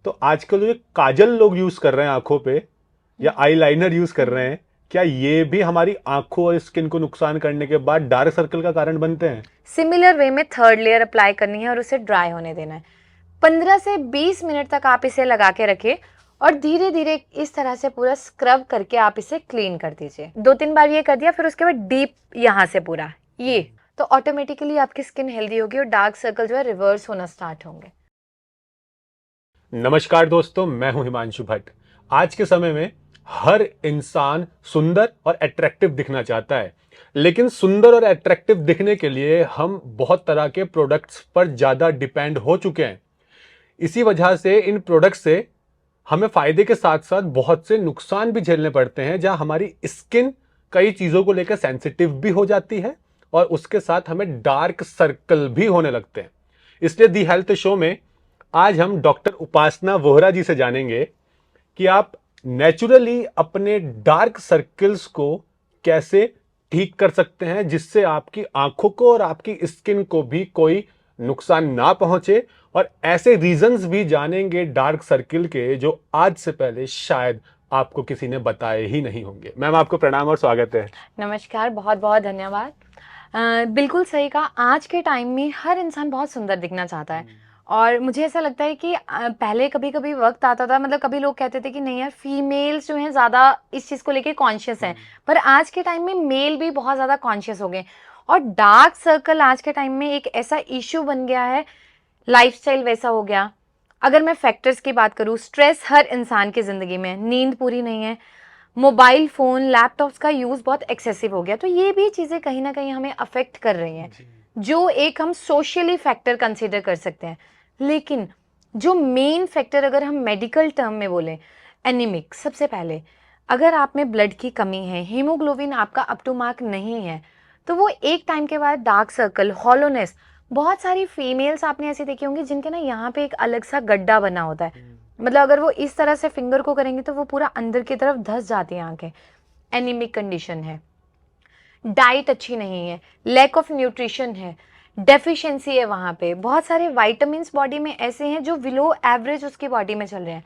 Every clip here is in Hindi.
तो आजकल जो ये काजल लोग यूज कर रहे हैं आंखों पे या आईलाइनर यूज कर रहे हैं, क्या ये भी हमारी आंखों और स्किन को नुकसान करने के बाद डार्क सर्कल का कारण बनते हैं? सिमिलर वे में थर्ड लेयर अप्लाई करनी है और उसे ड्राई होने देना है। 15 से 20 मिनट तक आप इसे लगा के रखिए और धीरे धीरे इस तरह से पूरा स्क्रब करके आप इसे क्लीन कर दीजिए। 2-3 बार ये कर दिया, फिर उसके बाद डीप यहाँ से पूरा ये, तो ऑटोमेटिकली आपकी स्किन हेल्दी होगी और डार्क सर्कल जो है रिवर्स होना स्टार्ट होंगे। नमस्कार दोस्तों, मैं हूं हिमांशु भट्ट। आज के समय में हर इंसान सुंदर और अट्रैक्टिव दिखना चाहता है, लेकिन सुंदर और अट्रैक्टिव दिखने के लिए हम बहुत तरह के प्रोडक्ट्स पर ज्यादा डिपेंड हो चुके हैं। इसी वजह से इन प्रोडक्ट्स से हमें फायदे के साथ साथ बहुत से नुकसान भी झेलने पड़ते हैं, जहां हमारी स्किन कई चीजों को लेकर सेंसिटिव भी हो जाती है और उसके साथ हमें डार्क सर्कल भी होने लगते हैं। इसलिए दी हेल्थ शो में आज हम डॉक्टर उपासना वोहरा जी से जानेंगे कि आप नेचुरली अपने डार्क सर्कल्स को कैसे ठीक कर सकते हैं, जिससे आपकी आंखों को और आपकी स्किन को भी कोई नुकसान ना पहुंचे, और ऐसे रीजंस भी जानेंगे डार्क सर्किल के जो आज से पहले शायद आपको किसी ने बताए ही नहीं होंगे। मैम, आपको प्रणाम और स्वागत है। नमस्कार, बहुत बहुत धन्यवाद। बिल्कुल सही कहा, आज के टाइम में हर इंसान बहुत सुंदर दिखना चाहता है और मुझे ऐसा लगता है कि पहले कभी कभी वक्त आता था, मतलब कभी लोग कहते थे कि नहीं यार, फीमेल्स जो हैं ज़्यादा इस चीज़ को लेके कॉन्शियस हैं, पर आज के टाइम में मेल भी बहुत ज़्यादा कॉन्शियस हो गए और डार्क सर्कल आज के टाइम में एक ऐसा इशू बन गया है। लाइफस्टाइल वैसा हो गया। अगर मैं फैक्टर्स की बात करूँ, स्ट्रेस हर इंसान की ज़िंदगी में, नींद पूरी नहीं है, मोबाइल फ़ोन लैपटॉप्स का यूज़ बहुत एक्सेसिव हो गया, तो ये भी चीज़ें कहीं ना कहीं हमें अफेक्ट कर रही हैं, जो एक हम सोशली फैक्टर कंसीडर कर सकते हैं। लेकिन जो मेन फैक्टर अगर हम मेडिकल टर्म में बोलें, एनीमिक, सबसे पहले अगर आप में ब्लड की कमी है, हीमोग्लोबिन आपका अप टू मार्क नहीं है, तो वो एक टाइम के बाद डार्क सर्कल, हॉलोनेस, बहुत सारी फीमेल्स आपने ऐसी देखी होंगी जिनके ना यहाँ पे एक अलग सा गड्ढा बना होता है, मतलब अगर वो इस तरह से फिंगर को करेंगे तो वो पूरा अंदर की तरफ धंस जाती है आंखें। एनीमिक कंडीशन है, डाइट अच्छी नहीं है, लैक ऑफ न्यूट्रिशन है, डेफिशिएंसी है, वहाँ पे बहुत सारे वाइटामिन्स बॉडी में ऐसे हैं जो बिलो एवरेज उसकी बॉडी में चल रहे हैं।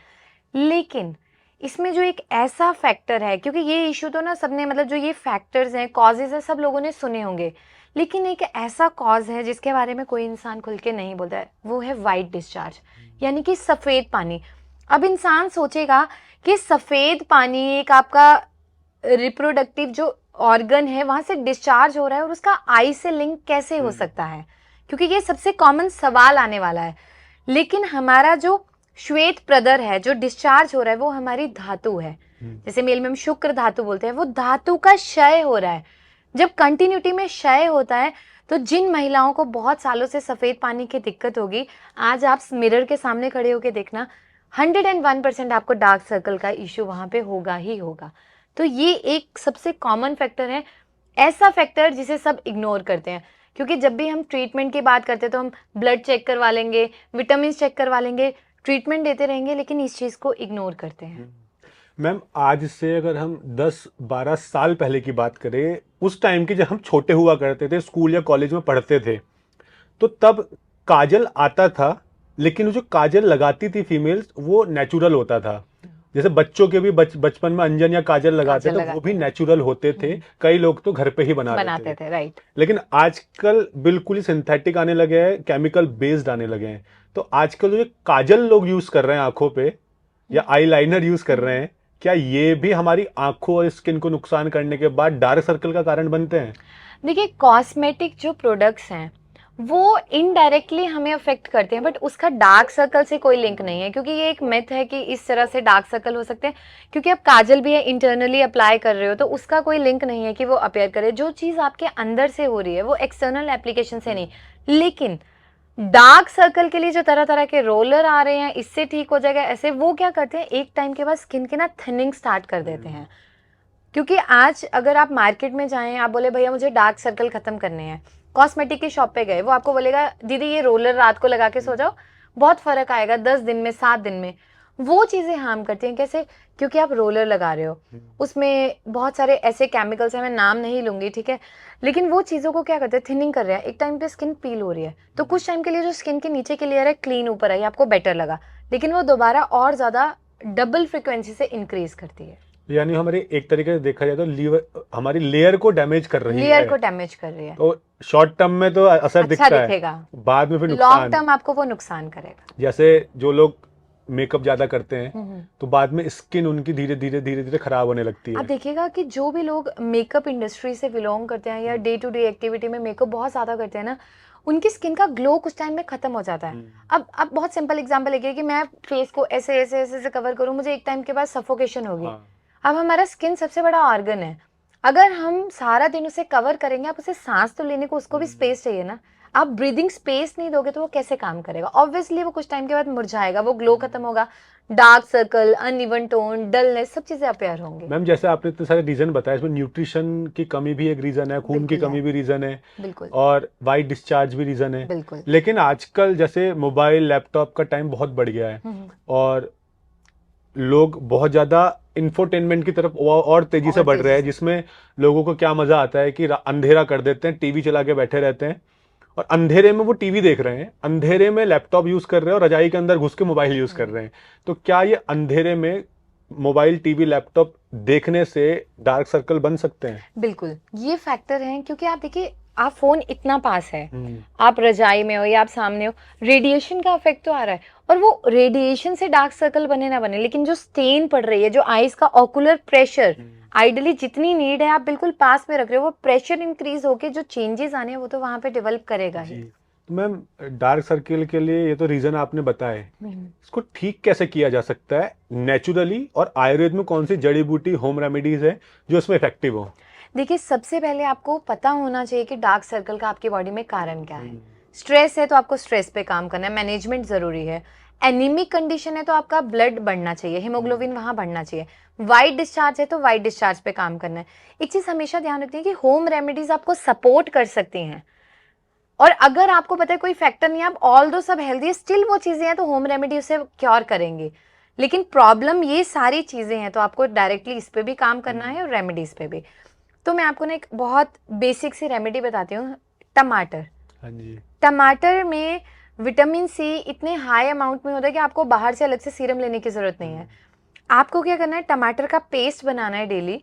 लेकिन इसमें जो एक ऐसा फैक्टर है, क्योंकि ये इशू तो ना सबने, मतलब जो ये फैक्टर्स हैं, कॉजेज हैं, सब लोगों ने सुने होंगे, लेकिन एक ऐसा कॉज है जिसके बारे में कोई इंसान खुल के नहीं बोलता है, वो है वाइट डिस्चार्ज, यानी कि सफ़ेद पानी। अब इंसान सोचेगा कि सफ़ेद पानी एक आपका रिप्रोडक्टिव जो ऑर्गन है वहां से डिस्चार्ज हो रहा है और उसका आई से लिंक कैसे हो सकता है, क्योंकि ये सबसे कॉमन सवाल आने वाला है। लेकिन हमारा जो श्वेत प्रदर है, जो डिस्चार्ज हो रहा है, वो हमारी धातु है, जैसे मेल में हम शुक्र धातु बोलते हैं, वो धातु का क्षय हो रहा है। जब कंटिन्यूटी में क्षय होता है तो जिन महिलाओं को बहुत सालों से सफेद पानी की दिक्कत होगी, आज आप मिरर के सामने खड़े होकर देखना, 101% आपको डार्क सर्कल का इश्यू वहां पे होगा ही होगा। तो ये एक सबसे कॉमन फैक्टर है, ऐसा फैक्टर जिसे सब इग्नोर करते हैं, क्योंकि जब भी हम ट्रीटमेंट की बात करते हैं तो हम ब्लड चेक करवा लेंगे, विटामिन चेक करवा लेंगे, ट्रीटमेंट देते रहेंगे, लेकिन इस चीज़ को इग्नोर करते हैं। मैम, आज से अगर हम 10-12 साल पहले की बात करें, उस टाइम की जब हम छोटे हुआ करते थे, स्कूल या कॉलेज में पढ़ते थे, तो तब काजल आता था, लेकिन वो जो काजल लगाती थी फीमेल्स, वो नेचुरल होता था। जैसे बच्चों के भी बचपन में अंजन या काजल लगाते काजल तो वो लगाते भी हैं, नेचुरल होते थे। कई लोग तो घर पे ही बना लेते बनाते थे। थे, राइट। लेकिन आजकल बिल्कुल ही सिंथेटिक आने लगे हैं, केमिकल बेस्ड आने लगे हैं। तो आजकल जो ये काजल लोग यूज कर रहे हैं आंखों पे या आईलाइनर यूज कर रहे हैं, क्या ये भी हमारी आंखों और स्किन को नुकसान करने के बाद डार्क सर्कल का कारण बनते हैं? देखिए, कॉस्मेटिक जो प्रोडक्ट्स हैं वो इनडायरेक्टली हमें अफेक्ट करते हैं, बट उसका डार्क सर्कल से कोई लिंक नहीं है, क्योंकि ये एक मिथ है कि इस तरह से डार्क सर्कल हो सकते हैं। क्योंकि आप काजल भी है इंटरनली अप्लाई कर रहे हो तो उसका कोई लिंक नहीं है कि वो अपीयर करे। जो चीज़ आपके अंदर से हो रही है वो एक्सटर्नल एप्लीकेशन से नहीं। लेकिन डार्क सर्कल के लिए जो तरह तरह के रोलर आ रहे हैं, इससे ठीक हो जाएगा ऐसे, वो क्या करते हैं, एक टाइम के बाद स्किन के ना थिनिंग स्टार्ट कर देते हैं। क्योंकि आज अगर आप मार्केट में जाएं, आप बोले भैया मुझे डार्क सर्कल खत्म करने हैं, कॉस्मेटिक की शॉप पे गए, वो आपको बोलेगा दीदी ये रोलर रात को लगा के सो जाओ, बहुत फर्क आएगा 10 दिन में, 7 दिन में। वो चीज़ें हार्म करती हैं। कैसे? क्योंकि आप रोलर लगा रहे हो, उसमें बहुत सारे ऐसे केमिकल्स हैं, मैं नाम नहीं लूंगी, ठीक है, लेकिन वो चीज़ों को क्या करते हैं, थिनिंग कर रहे हैं। एक टाइम पे स्किन पील हो रही है तो कुछ टाइम के लिए जो स्किन के नीचे की लेयर है क्लीन ऊपर आई, आपको बेटर लगा, लेकिन वो दोबारा और ज़्यादा डबल फ्रिक्वेंसी से इंक्रीज करती है, यानी हमारे एक तरीके से देखा जाए तो लीवर हमारी लेयर को डैमेज कर रही लेयर है। को डैमेज कर रही है। तो शॉर्ट टर्म में तो असर अच्छा दिखता है, दिखेगा, बाद में फिर लॉन्ग नुकसान। टर्म आपको वो नुकसान करेगा। जैसे जो लोग मेकअप ज्यादा करते हैं हम्म। तो बाद में स्किन उनकी धीरे धीरे खराब होने लगती आप है। देखिएगा कि जो भी लोग मेकअप इंडस्ट्री से बिलोंग करते हैं या डे टू डे एक्टिविटी में मेकअप बहुत ज़्यादा करते हैं ना, उनकी स्किन का ग्लो कुछ टाइम में खत्म हो जाता है। अब बहुत सिंपल एग्जांपल लेके कि मैं फेस को ऐसे ऐसे ऐसे ऐसे कवर करूं, मुझे एक टाइम के बाद सफोकेशन होगी। हाँ। अब हमारा स्किन सबसे बड़ा ऑर्गन है, अगर हम सारा दिन उसे कवर करेंगे, आप उसे सांस तो लेने को उसको भी स्पेस चाहिए ना। आप ब्रीदिंग स्पेस नहीं दोगे तो वो कैसे काम करेगा? ऑब्वियसली वो कुछ टाइम के बाद मुरझाएगा, वो ग्लो खत्म होगा, dark circle, uneven tone, dullness, सब चीजें अपेयर होंगी। मैम जैसे आपने इतने सारे रीजन बताए, इसमें न्यूट्रिशन की कमी भी एक रीजन है, खून की बिल्कुल कमी है, भी रीजन है, बिल्कुल और वाइट डिस्चार्ज भी रीजन है। बिल्कुल। लेकिन आजकल जैसे मोबाइल लैपटॉप का टाइम बहुत बढ़ गया है और लोग बहुत ज्यादा इंफोटेनमेंट की तरफ और तेजी से और बढ़ रहे तेजी हैं, से जिसमें लोगों को क्या मजा आता है कि अंधेरा कर देते हैं, टीवी चला के बैठे रहते हैं और अंधेरे में वो टीवी देख रहे हैं, अंधेरे में लैपटॉप यूज कर रहे हैं और रजाई के अंदर घुस के मोबाइल यूज कर रहे हैं। तो क्या ये अंधेरे में मोबाइल टीवी लैपटॉप देखने से डार्क सर्कल बन सकते हैं? बिल्कुल ये फैक्टर है, क्योंकि आप देखिए, आप फोन इतना पास है, आप रजाई में हो या आप सामने हो, रेडिएशन का इफेक्ट तो आ रहा है, और वो रेडिएशन से डार्क सर्कल बने ना बने, लेकिन जो स्टेन पड़ रही है, जो आईज का ऑकुलर प्रेशर, आइडियली जितनी नीड है आप बिल्कुल पास में रख रहे हो, वो प्रेशर इंक्रीज होके जो चेंजेस आने हैं वो तो वहां पे डेवलप करेगा ही। तो मैम डार्क सर्किल के लिए ये तो रीजन आपने बताए, इसको ठीक कैसे किया जा सकता है नेचुरली, और आयुर्वेद में कौन सी जड़ी बूटी होम रेमेडीज है जो इसमें इफेक्टिव हो? देखिए, सबसे पहले आपको पता होना चाहिए कि डार्क सर्कल का आपकी बॉडी में कारण क्या है। स्ट्रेस है तो आपको स्ट्रेस पे काम करना है, मैनेजमेंट जरूरी है। एनीमिक कंडीशन है तो आपका ब्लड बढ़ना चाहिए, हीमोग्लोबिन वहां बढ़ना चाहिए। वाइट डिस्चार्ज है तो वाइट डिस्चार्ज पे काम करना है। एक चीज हमेशा ध्यान रखनी है कि होम रेमेडीज आपको सपोर्ट कर सकती हैं, और अगर आपको पता है कोई फैक्टर नहीं है, आप ऑल दो सब हेल्दी है, स्टिल वो चीजें हैं तो होम रेमेडी उसे क्योर करेंगे। लेकिन प्रॉब्लम ये सारी चीजें हैं तो आपको डायरेक्टली इस पे भी काम करना है और रेमेडीज पे भी। तो मैं आपको ना एक बहुत बेसिक सी रेमेडी बताती हूँ। टमाटर, हाँ जी। टमाटर में विटामिन सी इतने हाई अमाउंट में होता है कि आपको बाहर से अलग से सीरम लेने की जरूरत नहीं है। आपको क्या करना है, टमाटर का पेस्ट बनाना है डेली,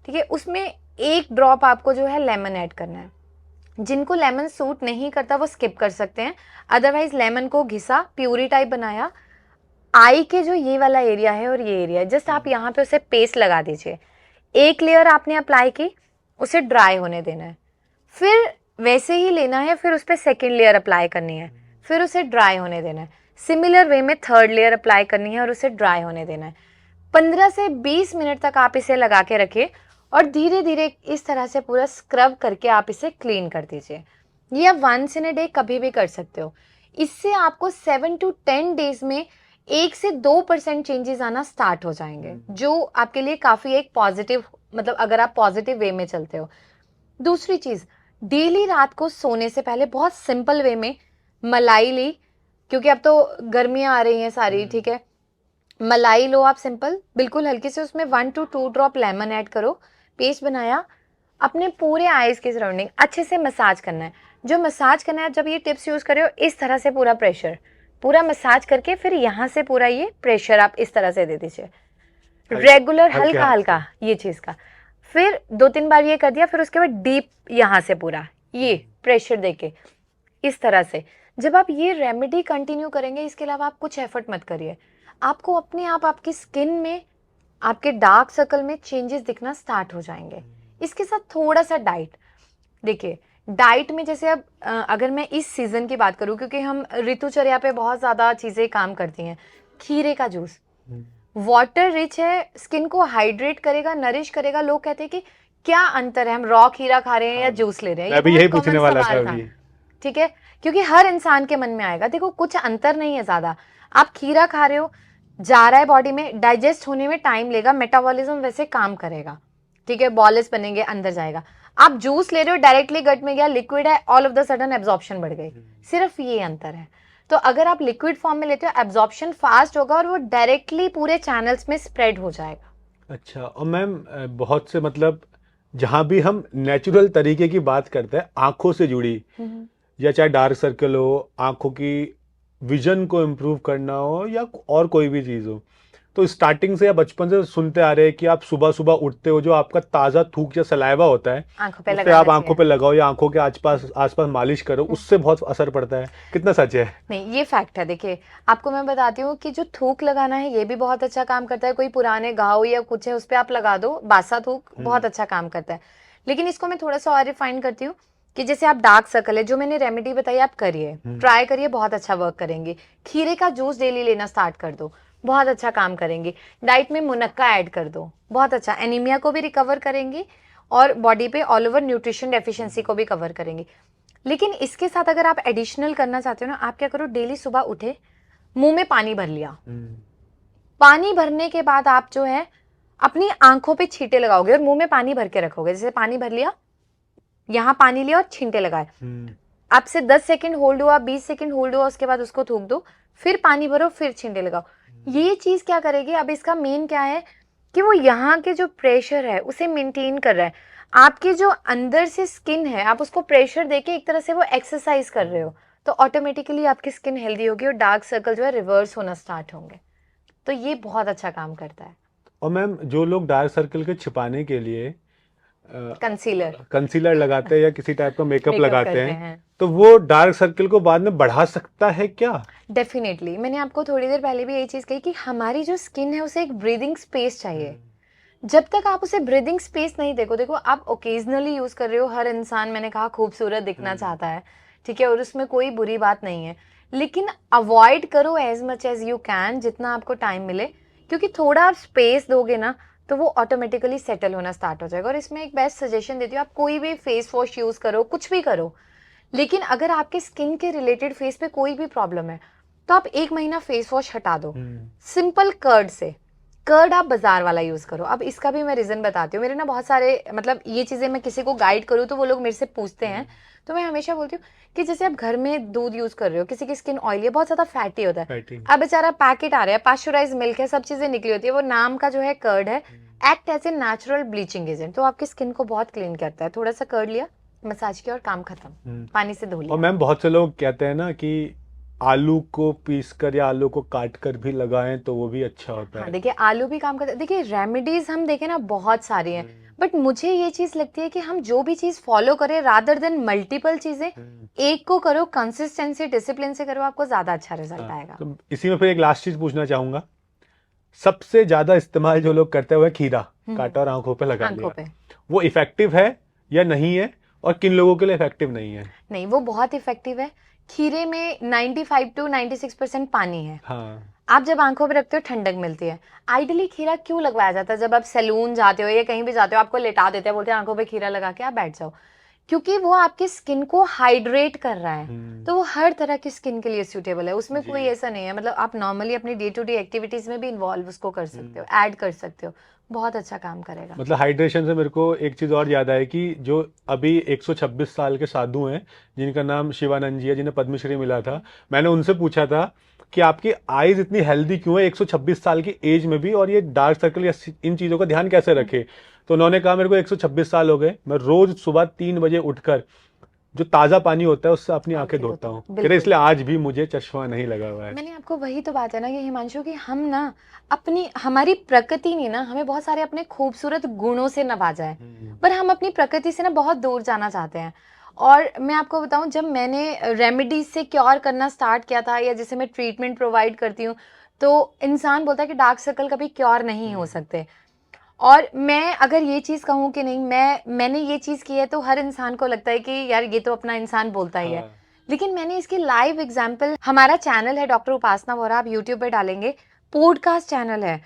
ठीक है। उसमें एक ड्रॉप आपको जो है लेमन ऐड करना है। जिनको लेमन सूट नहीं करता वो स्किप कर सकते हैं, अदरवाइज लेमन को घिसा, प्यूरी टाइप बनाया, आई के जो ये वाला एरिया है और ये एरिया है, जस्ट आप यहाँ पे उसे पेस्ट लगा दीजिए। एक लेयर आपने अप्लाई की, उसे ड्राई होने देना है, फिर वैसे ही लेना है, फिर उस पर सेकेंड लेयर अप्लाई करनी है, फिर उसे ड्राई होने देना है। सिमिलर वे में थर्ड लेयर अप्लाई करनी है और उसे ड्राई होने देना है। 15 से 20 मिनट तक आप इसे लगा के रखिए और धीरे धीरे इस तरह से पूरा स्क्रब करके आप इसे क्लीन कर दीजिए। ये आप वंस इन अ डे कभी भी कर सकते हो। इससे आपको 7 to 10 डेज में 1 से 2% चेंजेस आना स्टार्ट हो जाएंगे, जो आपके लिए काफी एक पॉजिटिव, मतलब अगर आप पॉजिटिव वे में चलते हो। दूसरी चीज, डेली रात को सोने से पहले बहुत सिंपल वे में मलाई ली, क्योंकि अब तो गर्मियां आ रही हैं सारी, ठीक है। मलाई लो आप सिंपल, बिल्कुल हल्की से, उसमें 1 to 2 ड्रॉप लेमन ऐड करो, पेस्ट बनाया, अपने पूरे आईज के सराउंडिंग अच्छे से मसाज करना है। जो मसाज करना है, जब ये टिप्स यूज कर रहे हो, इस तरह से पूरा प्रेशर, पूरा मसाज करके फिर यहाँ से पूरा ये प्रेशर आप इस तरह से दे दीजिए, रेगुलर, हल्का हल्का ये चीज का। फिर 2-3 बार ये कर दिया, फिर उसके बाद डीप यहाँ से पूरा ये प्रेशर देके इस तरह से। जब आप ये रेमेडी कंटिन्यू करेंगे, इसके अलावा आप कुछ एफर्ट मत करिए, आपको अपने आप आपकी स्किन में, आपके डार्क सर्कल में चेंजेस दिखना स्टार्ट हो जाएंगे। इसके साथ थोड़ा सा डाइट, देखिए डाइट में जैसे अब अगर मैं इस सीजन की बात करूं, क्योंकि हम ऋतुचर्या पे बहुत ज्यादा चीजें काम करती हैं। खीरे का जूस वाटर रिच है, स्किन को हाइड्रेट करेगा, नरिश करेगा। लोग कहते हैं कि क्या अंतर है, हम रॉ खीरा खा रहे हैं या जूस ले रहे हैं, मैं भी बहुत यही पूछने common वाला सवाल था था, अभी। ठीक है। क्योंकि हर इंसान के मन में आएगा, देखो कुछ अंतर नहीं है ज्यादा। आप खीरा खा रहे हो, जा रहा है बॉडी में, डाइजेस्ट होने में टाइम लेगा, मेटाबॉलिज्म वैसे काम करेगा, ठीक है, बॉल्स बनेंगे, अंदर जाएगा। आप जूस ले रहे हो, डायरेक्टली गट में गया, लिक्विड है, all of the sudden absorption बढ़ गई। सिर्फ ये अंतर है। तो अगर आप लिक्विड फॉर्म में लेते हो, एब्जॉर्प्शन फास्ट होगा और वो डायरेक्टली पूरे चैनल्स में स्प्रेड हो जाएगा। अच्छा, और मैम बहुत से मतलब जहां भी हम नेचुरल तरीके की बात करते हैं, आंखों से जुड़ी, या चाहे डार्क सर्कल हो, आंखों की विजन को इम्प्रूव करना हो या और कोई भी चीज़ हो, तो स्टार्टिंग से या बचपन से सुनते आ रहे हैं कि आप सुबह सुबह उठते हो, जो आपका ताज़ा थूक या सलाइवा होता है आंखों पे उससे आप लगाना आंखों चाहिए। पे लगाओ या आंखों के आसपास आसपास मालिश करो, उससे बहुत असर पड़ता है। कितना सच है? नहीं, ये फैक्ट है। देखिए, आपको मैं बताती हूँ कि जो थूक लगाना है ये भी बहुत अच्छा काम करता है। कोई पुराने घाव या कुछ है उस पे आप लगा दो, बासा थूक बहुत अच्छा काम करता है। लेकिन इसको मैं थोड़ा सा और रिफाइन करती हूँ कि जैसे आप डार्क सर्कल है, जो मैंने रेमेडी बताई आप करिए, ट्राई करिए, बहुत अच्छा वर्क करेंगे। खीरे का जूस डेली लेना स्टार्ट कर दो, बहुत अच्छा काम करेंगे। डाइट में मुनक्का ऐड कर दो, बहुत अच्छा, एनीमिया को भी रिकवर करेंगे और बॉडी पे ऑल ओवर न्यूट्रिशन डेफिशिएंसी को भी कवर करेंगे। लेकिन इसके साथ अगर आप एडिशनल करना चाहते हो ना, आप क्या करो, डेली सुबह उठे, मुंह में पानी भर लिया। पानी भरने के बाद आप जो है अपनी आंखों पे छींटे लगाओगे और मुंह में पानी भर के रखोगे। जैसे पानी भर लिया, यहाँ पानी लिया और छींटे लगाए। आपसे 10 सेकंड होल्ड हुआ, 20 सेकंड होल्ड हुआ, उसके बाद उसको थूक दो, फिर पानी भरो, फिर छींटे लगाओ। ये चीज क्या करेगी, अब इसका मेन क्या है कि वो यहाँ के जो प्रेशर है उसे मेंटेन कर रहा है। आपके जो अंदर से स्किन है, आप उसको प्रेशर देके एक तरह से वो एक्सरसाइज कर रहे हो, तो ऑटोमेटिकली आपकी स्किन हेल्दी होगी और डार्क सर्कल जो है रिवर्स होना स्टार्ट होंगे। तो ये बहुत अच्छा काम करता है। और मैम, जो लोग डार्क सर्कल के छिपाने के लिए कंसीलर कंसीलर लगाते हैं या किसी टाइप का मेकअप मेकअप लगाते करते हैं, हैं। तो वो डार्क सर्कल को बाद में बढ़ा सकता है क्या? डेफिनेटली, मैंने आपको थोड़ी देर पहले भी यही चीज कही कि हमारी जो स्किन है उसे एक ब्रीदिंग स्पेस चाहिए। जब तक आप उसे ब्रीदिंग स्पेस नहीं देखो आप ओकेजनली यूज कर रहे हो, हर इंसान, मैंने कहा, खूबसूरत दिखना चाहता है, ठीक है, और उसमें कोई बुरी बात नहीं है। लेकिन अवॉइड करो as much as you can, जितना आपको टाइम मिले, क्योंकि थोड़ा आप स्पेस दोगे ना तो वो ऑटोमेटिकली सेटल होना स्टार्ट हो जाएगा। और इसमें एक बेस्ट सजेशन देती हूँ, आप कोई भी फेस वॉश यूज करो, कुछ भी करो, लेकिन अगर आपके स्किन के रिलेटेड फेस पे कोई भी प्रॉब्लम है तो आप 1 महीना फेस वॉश हटा दो, सिंपल कर्ड से। कर्ड आप बाजार वाला यूज करो। अब इसका भी मैं रीजन बताती हूँ। मेरे ना बहुत सारे, मतलब ये चीजें मैं किसी को गाइड करूँ तो वो लोग मेरे से पूछते हैं, तो मैं हमेशा बोलती हूँ कि जैसे आप घर में दूध यूज कर रहे हो, किसी की स्किन ऑयली है, बहुत ज्यादा फैटी होता है, फैटी। अब बेचारा पैकेट आ रहा है, पास्चराइज मिल्क है, सब चीजें निकली होती है, वो नाम का जो है कर्ड है, act as a natural bleaching agent, तो आपकी स्किन को बहुत क्लीन करता है। थोड़ा सा कर्ड लिया, मसाज किया और काम खत्म, पानी से धो और लिया। मैम, बहुत से लोग कहते हैं ना कि आलू को पीस कर या आलू को काट कर भी लगाएं तो वो भी अच्छा होता हाँ, है। देखिए, आलू भी काम करता है। देखिए, रेमेडीज हम देखें ना बहुत सारी हैं, बट मुझे ये चीज लगती है कि हम जो भी चीज फॉलो करें, रादर देन मल्टीपल चीजें, एक को करो, कंसिस्टेंसी डिसिप्लिन से करो, आपको ज्यादा अच्छा रिजल्ट आएगा। तो इसी में फिर एक लास्ट चीज पूछना चाहूंगा। सबसे ज्यादा इस्तेमाल जो लोग करते हैं वो है खीरा, काटा और आंखों पे लगा आंखों लिया। पे। वो इफेक्टिव है या नहीं है, और किन लोगों के लिए इफेक्टिव नहीं है? नहीं, वो बहुत इफेक्टिव है। खीरे में 95 to 96% पानी है। हाँ। आप जब आंखों पे रखते हो ठंडक मिलती है। आइडली खीरा क्यों लगवाया जाता है? जब आप सैलून जाते हो या कहीं भी जाते हो, आपको लेटा देते हैं, बोलते हैं आंखों पे खीरा लगा के आप बैठ जाओ, क्योंकि वो आपकी स्किन को हाइड्रेट कर रहा है। तो वो हर तरह की स्किन के लिए सूटेबल है, उसमें कोई ऐसा नहीं है। मतलब आप नॉर्मली अपनी डे टू डे एक्टिविटीज में भी इन्वॉल्व उसको कर सकते हो, ऐड कर सकते हो, बहुत अच्छा काम करेगा। मतलब हाइड्रेशन से मेरे को एक चीज़ और याद आई कि जो अभी 126 साल के साधु हैं, जिनका नाम शिवानंद जी है, जिन्हें पद्मश्री मिला था, मैंने उनसे पूछा था कि आपकी आईज इतनी हेल्दी क्यों है 126 साल की एज में भी, और ये डार्क सर्कल या इन चीज़ों का ध्यान कैसे रखे? तो उन्होंने कहा, मेरे को 126 साल हो गए, मैं रोज सुबह 3 बजे उठकर जो ताज़ा पानी होता है उससे अपनी आंखें धोता हूँ, कह रहे इसलिए आज भी मुझे चश्मा नहीं लगा हुआ है। मैंने आपको वही तो बात है ना कि हिमांशु, कि हम ना अपनी, हमारी प्रकृति ने ना हमें बहुत सारे अपने खूबसूरत गुणों से नवाजा है, पर हम अपनी प्रकृति से ना बहुत दूर जाना चाहते हैं। और मैं आपको बताऊं, जब मैंने रेमेडीज से क्योर करना स्टार्ट किया था, या जैसे मैं ट्रीटमेंट प्रोवाइड करती हूँ, तो इंसान बोलता है कि डार्क सर्कल कभी क्योर नहीं हो सकते। और मैं अगर ये चीज कहूँ कि नहीं, मैंने ये चीज की है, तो हर इंसान को लगता है कि यार ये तो अपना इंसान बोलता ही है। लेकिन मैंने इसकी लाइव एग्जांपल, हमारा चैनल है डॉक्टर उपासना वोरा, आप यूट्यूब पे डालेंगे, पॉडकास्ट चैनल है,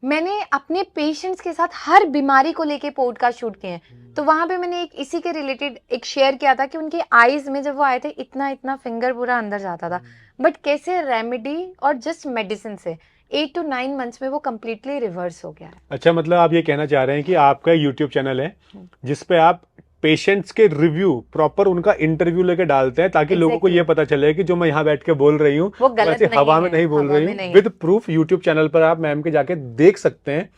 मैंने अपने पेशेंट्स के साथ हर बीमारी को लेके पॉडकास्ट शूट किए हैं। तो वहां पे मैंने एक इसी के रिलेटेड एक शेयर किया था कि उनके आईज में जब वो आए थे, इतना इतना फिंगर पूरा अंदर जाता था, बट कैसे रेमेडी और जस्ट मेडिसिन से 8 to 9 मंथ्स में वो कम्प्लीटली रिवर्स हो गया है। अच्छा, मतलब आप ये कहना चाह रहे हैं कि आपका यूट्यूब चैनल है जिसपे आप पेशेंट्स के रिव्यू, प्रॉपर उनका इंटरव्यू लेके डालते हैं, ताकि लोगों को ये पता चले कि जो मैं यहाँ बैठ के बोल रही हूँ वो गलत ऐसे नहीं हवा में है, नहीं बोल हवा रही में हूँ। नहीं। विद प्रूफ यूट्यूब चैनल पर आप मैम के जाके देख सकते हैं,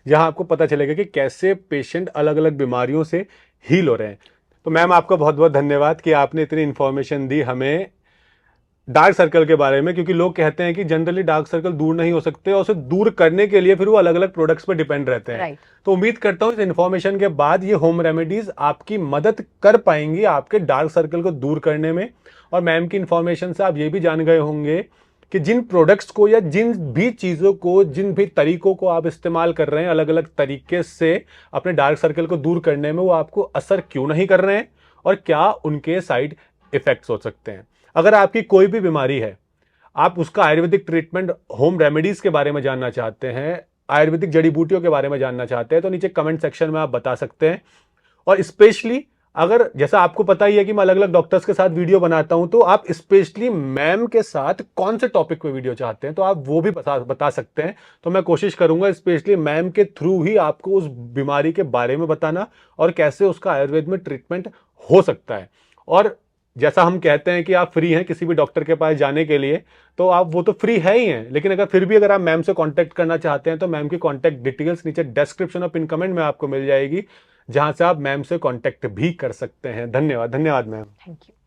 जहाँ आपको पता चलेगा कि कैसे पेशेंट अलग अलग बीमारियों से हील हो रहे हैं। तो मैम, आपका बहुत बहुत धन्यवाद कि आपने इतनी इन्फॉर्मेशन दी हमें डार्क सर्कल के बारे में, क्योंकि लोग कहते हैं कि जनरली डार्क सर्कल दूर नहीं हो सकते और उसे दूर करने के लिए फिर वो अलग अलग प्रोडक्ट्स पर डिपेंड रहते हैं। राइट। तो उम्मीद करता हूं इस इन्फॉर्मेशन के बाद ये होम रेमेडीज आपकी मदद कर पाएंगी आपके डार्क सर्कल को दूर करने में। और मैम की इन्फॉर्मेशन से आप ये भी जान गए होंगे कि जिन प्रोडक्ट्स को या जिन भी चीज़ों को, जिन भी तरीकों को आप इस्तेमाल कर रहे हैं अलग अलग तरीके से अपने डार्क सर्कल को दूर करने में, वो आपको असर क्यों नहीं कर रहे हैं और क्या उनके साइड इफेक्ट्स हो सकते हैं। अगर आपकी कोई भी बीमारी है, आप उसका आयुर्वेदिक ट्रीटमेंट, होम रेमेडीज के बारे में जानना चाहते हैं, आयुर्वेदिक जड़ी बूटियों के बारे में जानना चाहते हैं, तो नीचे कमेंट सेक्शन में आप बता सकते हैं। और स्पेशली अगर जैसा आपको पता ही है कि मैं अलग अलग डॉक्टर्स के साथ वीडियो बनाता हूं, तो आप स्पेशली मैम के साथ कौन से टॉपिक पे वीडियो चाहते हैं तो आप वो भी बता सकते हैं। तो मैं कोशिश करूंगा स्पेशली मैम के थ्रू ही आपको उस बीमारी के बारे में बताना और कैसे उसका आयुर्वेद में ट्रीटमेंट हो सकता है। और जैसा हम कहते हैं कि आप फ्री हैं किसी भी डॉक्टर के पास जाने के लिए, तो आप वो तो फ्री है ही हैं, लेकिन अगर फिर भी अगर आप मैम से कांटेक्ट करना चाहते हैं तो मैम की कांटेक्ट डिटेल्स नीचे डिस्क्रिप्शन और पिन कमेंट में आपको मिल जाएगी, जहां से आप मैम से कांटेक्ट भी कर सकते हैं। धन्यवाद, धन्यवाद मैम। Thank you.